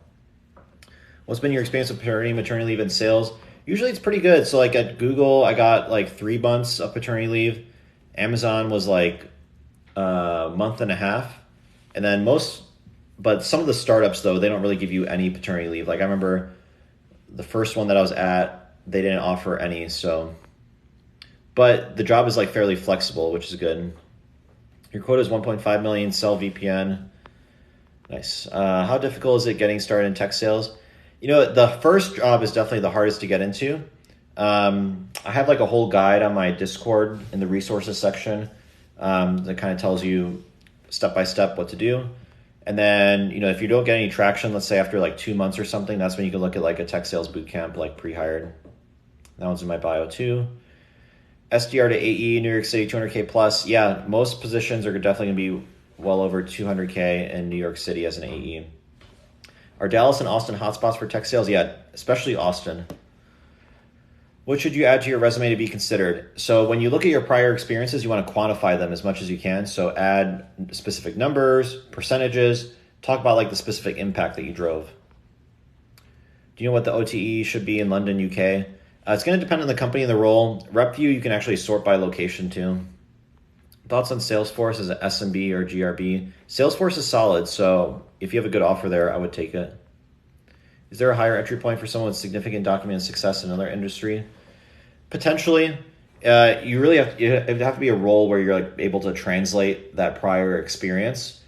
What's been your experience with paternity, maternity leave, and sales? Usually it's pretty good. So like at Google, I got like 3 months of paternity leave. Amazon was like a month and a half. And then but some of the startups though, they don't really give you any paternity leave. Like I remember the first one that I was at, they didn't offer any. So, but the job is like fairly flexible, which is good. Your quota is 1.5 million, sell VPN. Nice. How difficult is it getting started in tech sales? The first job is definitely the hardest to get into. I have like a whole guide on my Discord in the resources section that kind of tells you step by step what to do. And then, if you don't get any traction, let's say after like 2 months or something, that's when you can look at like a tech sales bootcamp, like pre-hired. That one's in my bio too. SDR to AE, New York City, 200K plus. Yeah, most positions are definitely going to be well over 200K in New York City as an AE. Are Dallas and Austin hotspots for tech sales? Yeah, especially Austin. What should you add to your resume to be considered? So when you look at your prior experiences, you want to quantify them as much as you can. So add specific numbers, percentages, talk about like the specific impact that you drove. Do you know what the OTE should be in London, UK? It's going to depend on the company and the role. RepView, you can actually sort by location too. Thoughts on Salesforce as an SMB or GRB? Salesforce is solid, so if you have a good offer there, I would take it. Is there a higher entry point for someone with significant documented success in another industry? Potentially. You really have to be a role where you're like able to translate that prior experience,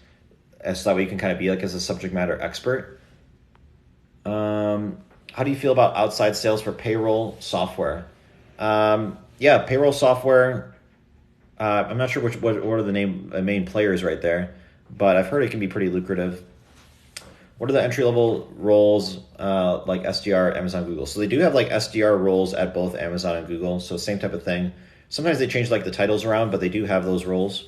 so that way you can kind of be like as a subject matter expert. How do you feel about outside sales for payroll software? Yeah, payroll software. I'm not sure what are the main players right there, but I've heard it can be pretty lucrative. What are the entry-level roles like SDR, Amazon, Google? So they do have like SDR roles at both Amazon and Google, so same type of thing. Sometimes they change like the titles around, but they do have those roles. Do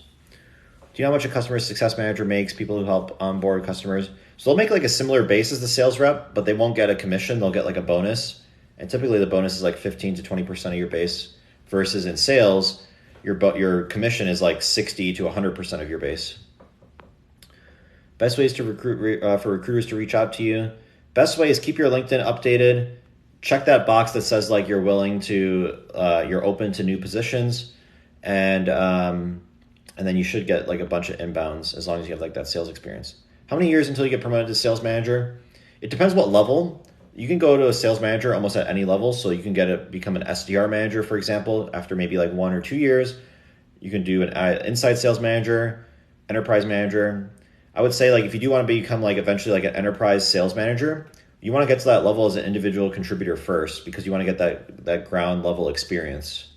you know how much a customer success manager makes, people who help onboard customers? So they'll make like a similar base as the sales rep, but they won't get a commission. They'll get like a bonus. And typically the bonus is like 15 to 20% of your base, versus in sales, your commission is like 60 to 100% of your base. Best ways to recruit for recruiters to reach out to you. Best way is keep your LinkedIn updated. Check that box that says like you're willing to, you're open to new positions, and then you should get like a bunch of inbounds as long as you have like that sales experience. How many years until you get promoted to sales manager? It depends what level. You can go to a sales manager almost at any level. So you can become an SDR manager, for example, after maybe like 1 or 2 years. You can do an inside sales manager, enterprise manager. I would say like if you do want to become like eventually like an enterprise sales manager, you want to get to that level as an individual contributor first, because you want to get that ground level experience.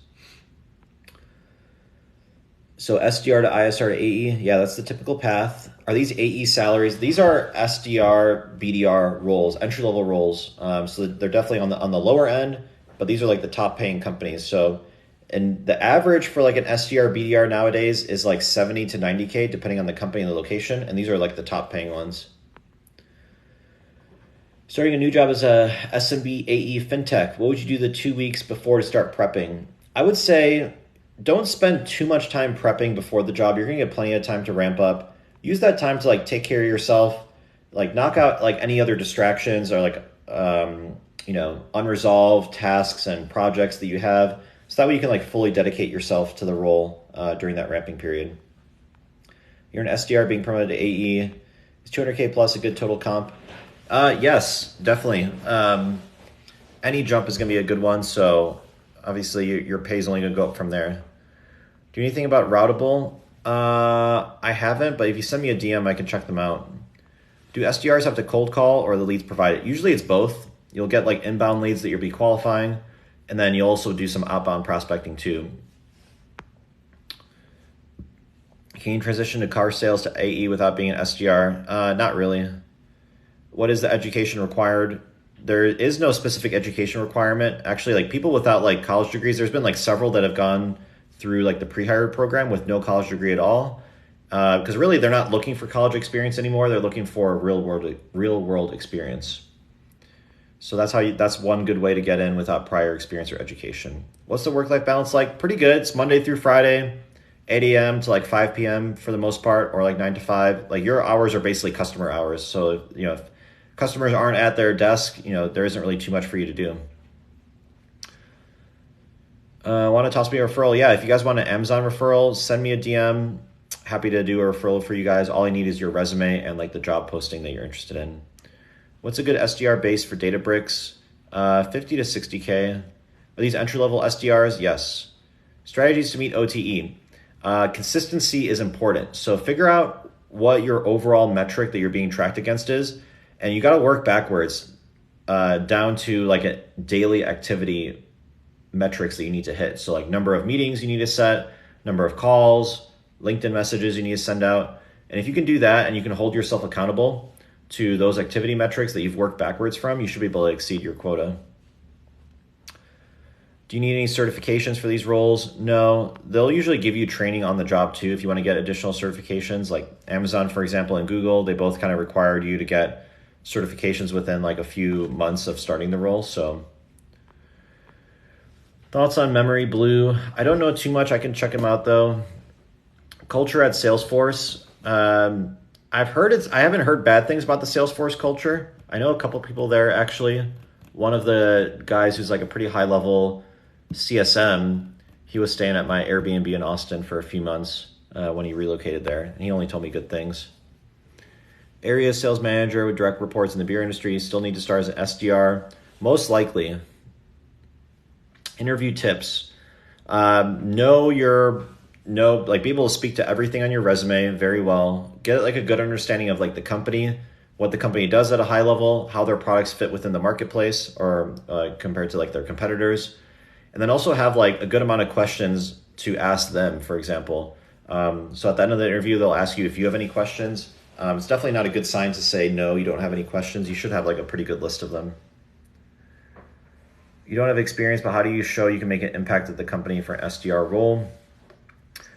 So SDR to ISR to AE, yeah, that's the typical path. Are these AE salaries? These are SDR, BDR roles, entry-level roles. So they're definitely on the lower end, but these are like the top paying companies. So, and the average for like an SDR, BDR nowadays is like 70 to 90K, depending on the company and the location. And these are like the top paying ones. Starting a new job as a SMB, AE, FinTech, what would you do the 2 weeks before to start prepping? I would say don't spend too much time prepping before the job. You're going to get plenty of time to ramp up. Use that time to like take care of yourself, like knock out like any other distractions or like, unresolved tasks and projects that you have. So that way you can like fully dedicate yourself to the role during that ramping period. You're an SDR being promoted to AE. Is 200K plus a good total comp? Yes, definitely. Any jump is going to be a good one. So obviously your pay is only going to go up from there. Do anything about Routable? I haven't, but if you send me a DM, I can check them out. Do SDRs have to cold call or are the leads provided? Usually it's both. You'll get like inbound leads that you'll be qualifying, and then you'll also do some outbound prospecting too. Can you transition to car sales to AE without being an SDR? Not really. What is the education required? There is no specific education requirement. Actually, like people without like college degrees, there's been like several that have gone through like the pre-hired program with no college degree at all. Because really they're not looking for college experience anymore. They're looking for real world experience. So that's one good way to get in without prior experience or education. What's the work-life balance like? Pretty good. It's Monday through Friday, 8 a.m. to like 5 p.m. for the most part, or like 9 to 5. Like your hours are basically customer hours. So, if customers aren't at their desk, there isn't really too much for you to do. Want to toss me a referral? Yeah, if you guys want an Amazon referral, send me a DM. Happy to do a referral for you guys. All I need is your resume and like the job posting that you're interested in. What's a good SDR base for Databricks? 50 to 60K. Are these entry-level SDRs? Yes. Strategies to meet OTE. Consistency is important. So figure out what your overall metric that you're being tracked against is, and you got to work backwards down to like a daily activity metrics that you need to hit. So like number of meetings you need to set, number of calls, LinkedIn messages you need to send out. And if you can do that and you can hold yourself accountable to those activity metrics that you've worked backwards from, you should be able to exceed your quota. Do you need any certifications for these roles? No. They'll usually give you training on the job too if you want to get additional certifications. Like Amazon, for example, and Google, they both kind of required you to get certifications within like a few months of starting the role. So thoughts on Memory Blue? I don't know too much. I can check them out though. Culture at Salesforce. I haven't heard bad things about the Salesforce culture. I know a couple people there actually. One of the guys who's like a pretty high level CSM, he was staying at my Airbnb in Austin for a few months when he relocated there, and he only told me good things. Area sales manager with direct reports in the beer industry, still need to start as an SDR, most likely. Interview tips. Be able to speak to everything on your resume very well. Get like a good understanding of like the company, what the company does at a high level, how their products fit within the marketplace or compared to like their competitors. And then also have like a good amount of questions to ask them, for example. So at the end of the interview, they'll ask you if you have any questions. It's definitely not a good sign to say, no, you don't have any questions. You should have like a pretty good list of them. You don't have experience, but how do you show you can make an impact at the company for an SDR role?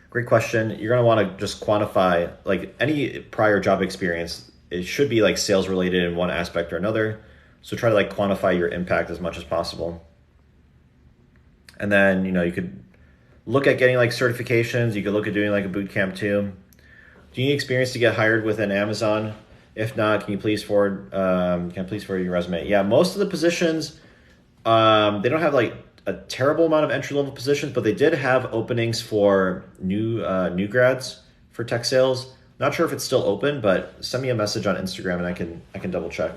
Great question. You're going to want to just quantify like any prior job experience. It should be like sales related in one aspect or another. So try to like quantify your impact as much as possible. And then, you could look at getting like certifications. You could look at doing like a boot camp too. Do you need experience to get hired within Amazon? If not, can you please forward your resume? Yeah, most of the positions, they don't have like a terrible amount of entry level positions, but they did have openings for new grads for tech sales. Not sure if it's still open, but send me a message on Instagram and I can double check.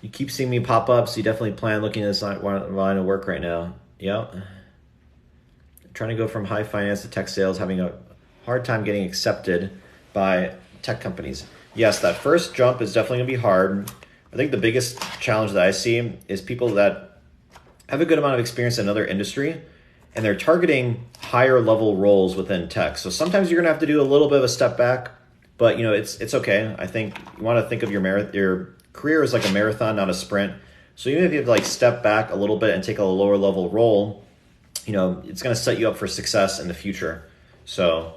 You keep seeing me pop up, so you definitely plan looking at this line of work right now. Yep. Trying to go from high finance to tech sales, having a hard time getting accepted by tech companies. Yes, that first jump is definitely gonna be hard. I think the biggest challenge that I see is people that have a good amount of experience in another industry and they're targeting higher level roles within tech. So sometimes you're gonna have to do a little bit of a step back, but it's okay. I think you wanna think of your career as like a marathon, not a sprint. So even if you have to like step back a little bit and take a lower level role, it's gonna set you up for success in the future. So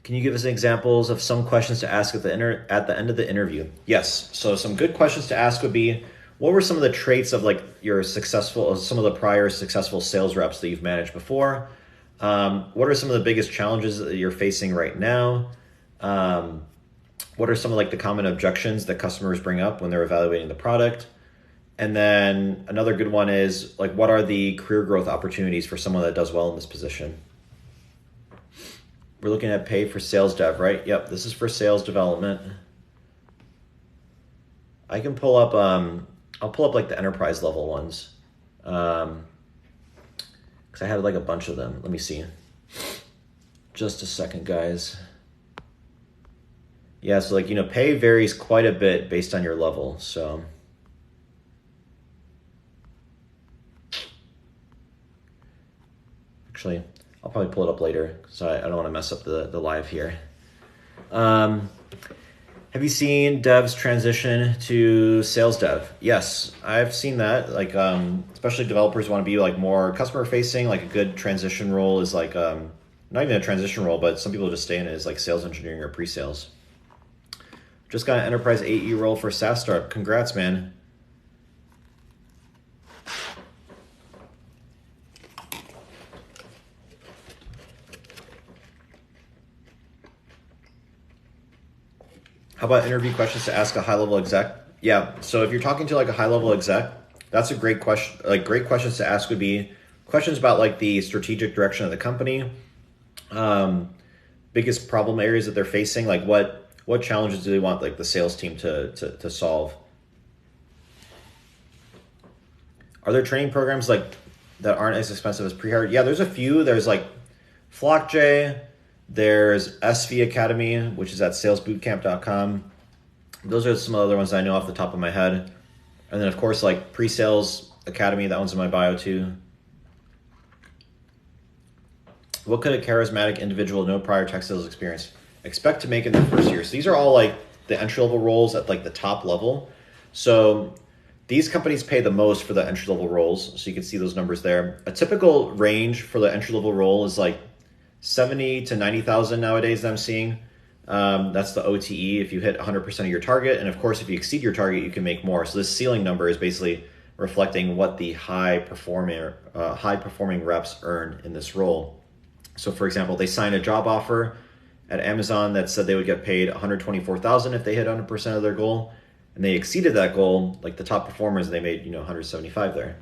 can you give us examples of some questions to ask at the end of the interview? Yes. So some good questions to ask would be, what were some of the traits of like some of the prior successful sales reps that you've managed before? What are some of the biggest challenges that you're facing right now? What are some of like the common objections that customers bring up when they're evaluating the product? And then another good one is like, what are the career growth opportunities for someone that does well in this position? We're looking at pay for sales dev, right? Yep, this is for sales development. I can pull up, I'll pull up like the enterprise level ones. Because I had like a bunch of them. Let me see. Just a second, guys. Yeah, so like, pay varies quite a bit based on your level, so. Actually, I'll probably pull it up later, so I don't want to mess up the live here. Have you seen devs transition to sales dev? Yes, I've seen that. Like, especially developers want to be like more customer facing. Like a good transition role is like, not even a transition role, but some people just stay in it as like sales engineering or pre-sales. Just got an enterprise AE role for SaaS startup. Congrats, man. How about interview questions to ask a high-level exec? Yeah, so if you're talking to like a high-level exec, that's a great question. Like great questions to ask would be questions about like the strategic direction of the company, biggest problem areas that they're facing, like what challenges do they want like the sales team to solve? Are there training programs like that aren't as expensive as pre-hired? Yeah, there's a few. There's like FlockJ, there's SV Academy, which is at salesbootcamp.com. Those are some other ones I know off the top of my head. And then, of course, like Pre-Sales Academy, that one's in my bio too. What could a charismatic individual, no prior tech sales experience, expect to make in their first year? So these are all like the entry-level roles at like the top level. So these companies pay the most for the entry-level roles. So you can see those numbers there. A typical range for the entry-level role is like 70 to 90,000 nowadays that I'm seeing. That's the OTE if you hit 100% of your target. And of course, if you exceed your target, you can make more. So this ceiling number is basically reflecting what the high performing reps earn in this role. So for example, they signed a job offer at Amazon that said they would get paid $124,000 if they hit 100% of their goal, and they exceeded that goal. Like the top performers, they made $175 there.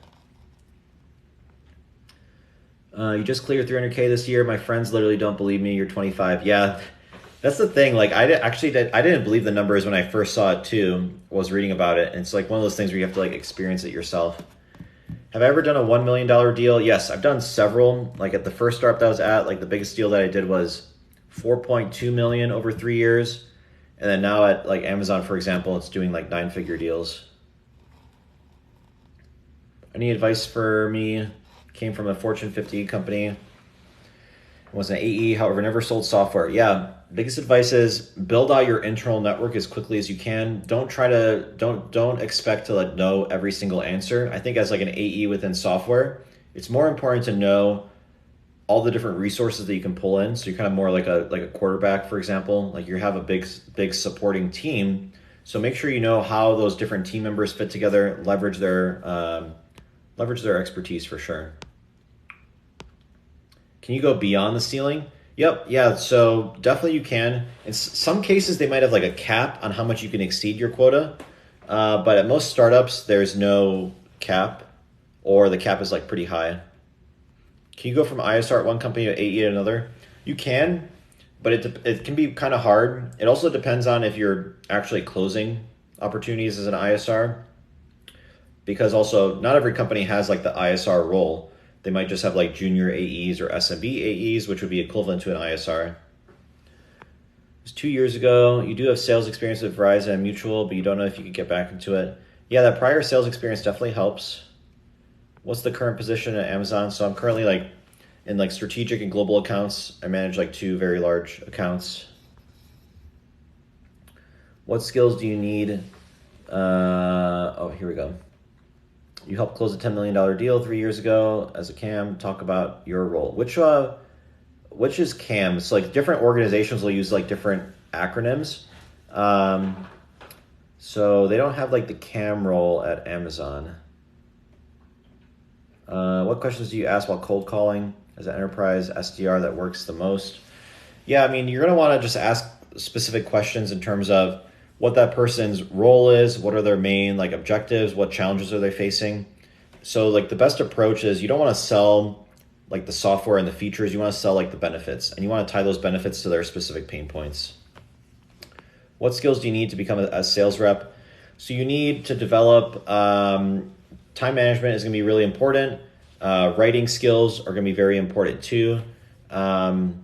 You just cleared 300K this year. My friends literally don't believe me. You're 25. Yeah, that's the thing. Like I didn't believe the numbers when I first saw it too. Was reading about it, and it's like one of those things where you have to like experience it yourself. Have I ever done a $1 million deal? Yes, I've done several. Like at the first startup that I was at, like the biggest deal that I did was $4.2 million over 3 years. And then now at like Amazon, for example, it's doing like 9-figure deals. Any advice for me? Came from a Fortune 50 company. Was an AE, however, never sold software. Yeah, biggest advice is build out your internal network as quickly as you can. Don't expect to like know every single answer. I think as like an AE within software, it's more important to know all the different resources that you can pull in. So you're kind of more like a quarterback, for example. Like you have a big supporting team. So make sure you know how those different team members fit together, leverage their expertise for sure. Can you go beyond the ceiling? Yep, yeah, so definitely you can. In some cases, they might have like a cap on how much you can exceed your quota. But at most startups, there's no cap, or the cap is like pretty high. Can you go from ISR at one company to AE at another? You can, but it can be kind of hard. It also depends on if you're actually closing opportunities as an ISR, because also not every company has like the ISR role. They might just have like junior AEs or SMB AEs, which would be equivalent to an ISR. It was 2 years ago. You do have sales experience with Verizon and Mutual, but you don't know if you could get back into it. Yeah, that prior sales experience definitely helps. What's the current position at Amazon? So I'm currently like in like strategic and global accounts. I manage like 2 very large accounts. What skills do you need? Here we go. You helped close a $10 million deal 3 years ago as a CAM. Talk about your role. Which is CAM? So like different organizations will use like different acronyms. So they don't have like the CAM role at Amazon. What questions do you ask while cold calling as an enterprise SDR that works the most? Yeah, I mean, you're going to want to just ask specific questions in terms of what that person's role is, what are their main like objectives, what challenges are they facing. So like the best approach is you don't want to sell like the software and the features, you want to sell like the benefits, and you want to tie those benefits to their specific pain points. What skills do you need to become a sales rep? So you need to develop, time management is going to be really important. Writing skills are going to be very important too. And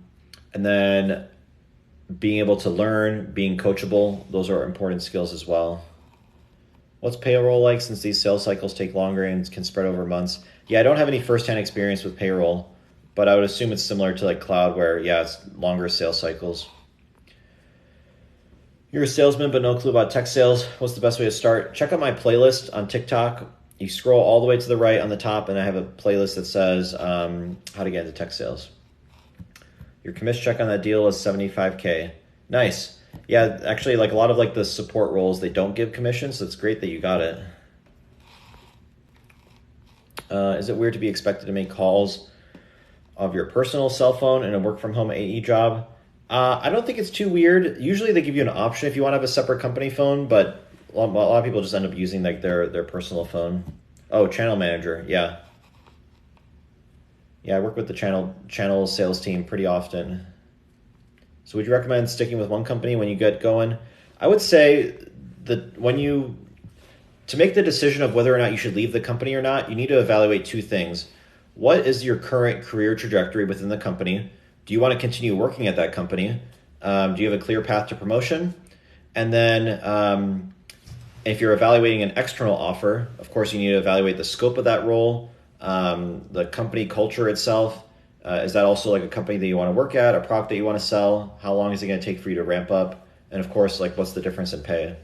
then being able to learn, being coachable, those are important skills as well. What's payroll like since these sales cycles take longer and can spread over months? Yeah, I don't have any firsthand experience with payroll, but I would assume it's similar to like cloud where, yeah, it's longer sales cycles. You're a salesman but no clue about tech sales. What's the best way to start? Check out my playlist on TikTok. You scroll all the way to the right on the top and I have a playlist that says how to get into tech sales. Your commission check on that deal is $75K. Nice. Yeah, actually, like a lot of like the support roles, they don't give commissions, so it's great that you got it. Is it weird to be expected to make calls of your personal cell phone in a work from home AE job? I don't think it's too weird. Usually they give you an option if you want to have a separate company phone, but a lot of people just end up using like their personal phone. Oh, channel manager. Yeah. Yeah, I work with the channel sales team pretty often. So would you recommend sticking with one company when you get going? I would say that to make the decision of whether or not you should leave the company or not, you need to evaluate 2 things. What is your current career trajectory within the company? Do you want to continue working at that company? Do you have a clear path to promotion? And then if you're evaluating an external offer, of course, you need to evaluate the scope of that role, the company culture itself. Is that also like a company that you want to work at, a product that you want to sell? How long is it going to take for you to ramp up? And of course, like what's the difference in pay?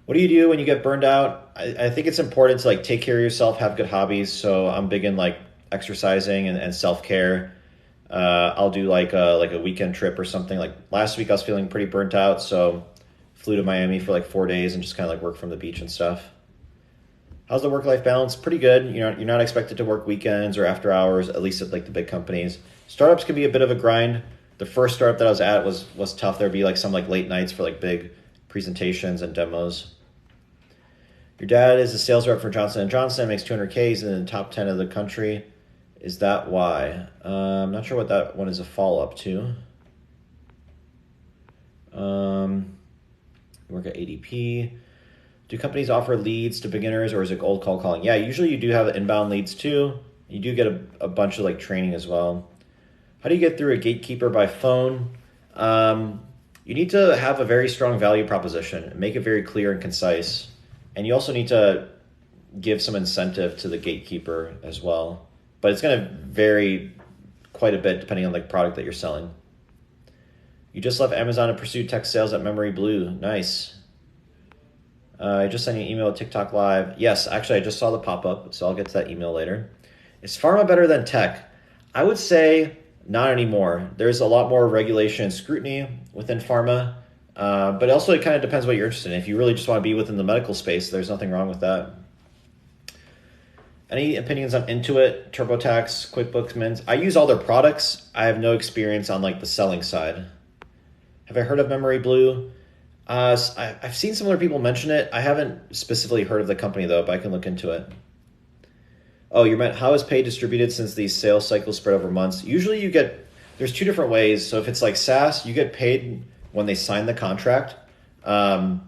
What do you do when you get burned out? I think it's important to like take care of yourself, have good hobbies. So I'm big in like exercising and self-care. I'll do like a weekend trip or something. Like last week I was feeling pretty burnt out, so flew to Miami for like 4 days and just kind of like work from the beach and stuff. How's the work-life balance? Pretty good. You're not expected to work weekends or after hours, at least at like the big companies. Startups can be a bit of a grind. The first startup that I was at was tough. There'd be like some like late nights for like big presentations and demos. Your dad is a sales rep for Johnson & Johnson, makes 200K, he's in the top 10 of the country. Is that why? I'm not sure what that one is a follow-up to. Work at ADP. Do companies offer leads to beginners, or is it cold call calling? Yeah, usually you do have inbound leads too. You do get a bunch of like training as well. How do you get through a gatekeeper by phone? You need to have a very strong value proposition, make it very clear and concise. And you also need to give some incentive to the gatekeeper as well. But it's going to vary quite a bit depending on the product that you're selling. You just left Amazon to pursue tech sales at Memory Blue. Nice. I just sent you an email at TikTok Live. Yes, actually, I just saw the pop-up, so I'll get to that email later. Is pharma better than tech? I would say not anymore. There's a lot more regulation and scrutiny within pharma, but also it kind of depends what you're interested in. If you really just want to be within the medical space, there's nothing wrong with that. Any opinions on Intuit, TurboTax, QuickBooks, Mint? I use all their products. I have no experience on like the selling side. Have I heard of Memory Blue? I've seen similar people mention it. I haven't specifically heard of the company though, but I can look into it. Oh, you meant how is pay distributed since these sales cycles spread over months? Usually there's two different ways. So if it's like SaaS, you get paid when they sign the contract. And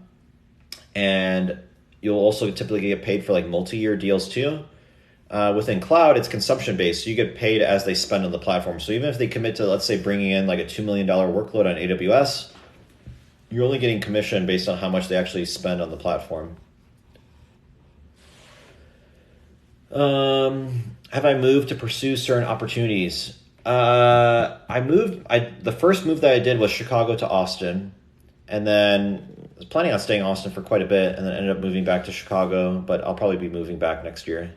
you'll also typically get paid for like multi-year deals too. Within cloud, it's consumption based. So you get paid as they spend on the platform. So even if they commit to, let's say, bringing in like a $2 million workload on AWS, you're only getting commission based on how much they actually spend on the platform. Have I moved to pursue certain opportunities? The first move that I did was Chicago to Austin, and then I was planning on staying in Austin for quite a bit, and then ended up moving back to Chicago, but I'll probably be moving back next year.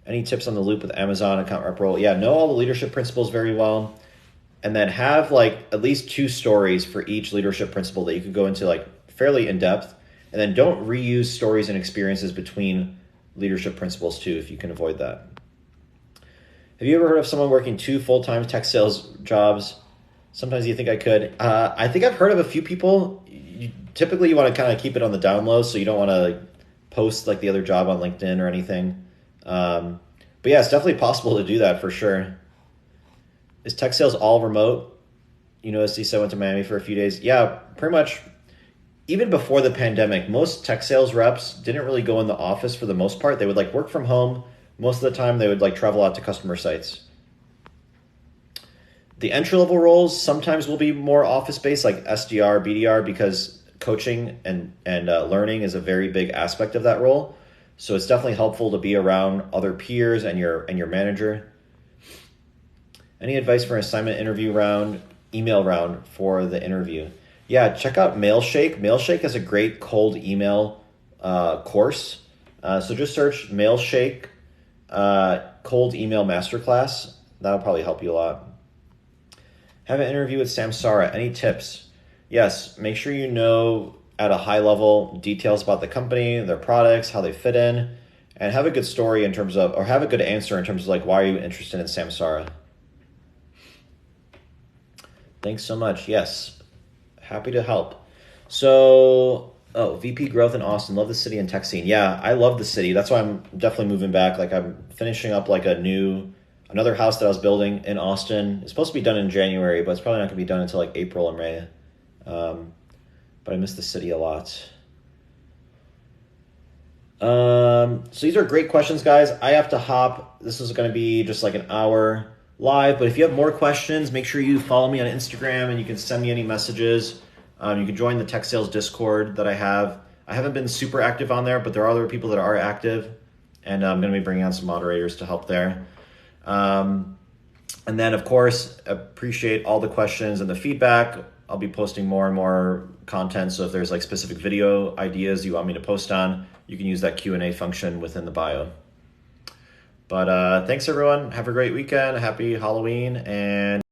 Any tips on the loop with Amazon account rep role? Yeah, know all the leadership principles very well. And then have like at least 2 stories for each leadership principle that you could go into like fairly in depth. And then don't reuse stories and experiences between leadership principles too, if you can avoid that. Have you ever heard of someone working 2 full-time tech sales jobs? Sometimes you think I could. I think I've heard of a few people. Typically you want to kind of keep it on the down low, so you don't want to post like the other job on LinkedIn or anything. But yeah, it's definitely possible to do that for sure. Is tech sales all remote? You noticed he said went to Miami for a few days. Yeah, pretty much. Even before the pandemic, most tech sales reps didn't really go in the office for the most part. They would like work from home. Most of the time they would like travel out to customer sites. The entry-level roles sometimes will be more office-based, like SDR, BDR, because coaching and learning is a very big aspect of that role. So it's definitely helpful to be around other peers and your manager. Any advice for an assignment interview round, email round for the interview? Yeah, check out Mailshake. Mailshake has a great cold email course. So just search Mailshake cold email masterclass. That'll probably help you a lot. Have an interview with Samsara. Any tips? Yes, make sure you know at a high level details about the company, their products, how they fit in, and have a good story in terms of, or have a good answer in terms of like, why are you interested in Samsara? Thanks so much. Yes, happy to help. So, VP growth in Austin. Love the city and tech scene. Yeah, I love the city. That's why I'm definitely moving back. Like I'm finishing up like another house that I was building in Austin. It's supposed to be done in January, but it's probably not going to be done until like April or May. But I miss the city a lot. So these are great questions, guys. I have to hop. This is going to be just like an hour. live. But if you have more questions, make sure you follow me on Instagram and you can send me any messages. You can join the Tech Sales Discord that I have. I haven't been super active on there, but there are other people that are active, and I'm going to be bringing on some moderators to help there. And then, of course, appreciate all the questions and the feedback. I'll be posting more and more content, so if there's like specific video ideas you want me to post on, you can use that Q&A function within the bio. But thanks, everyone. Have a great weekend. Happy Halloween, and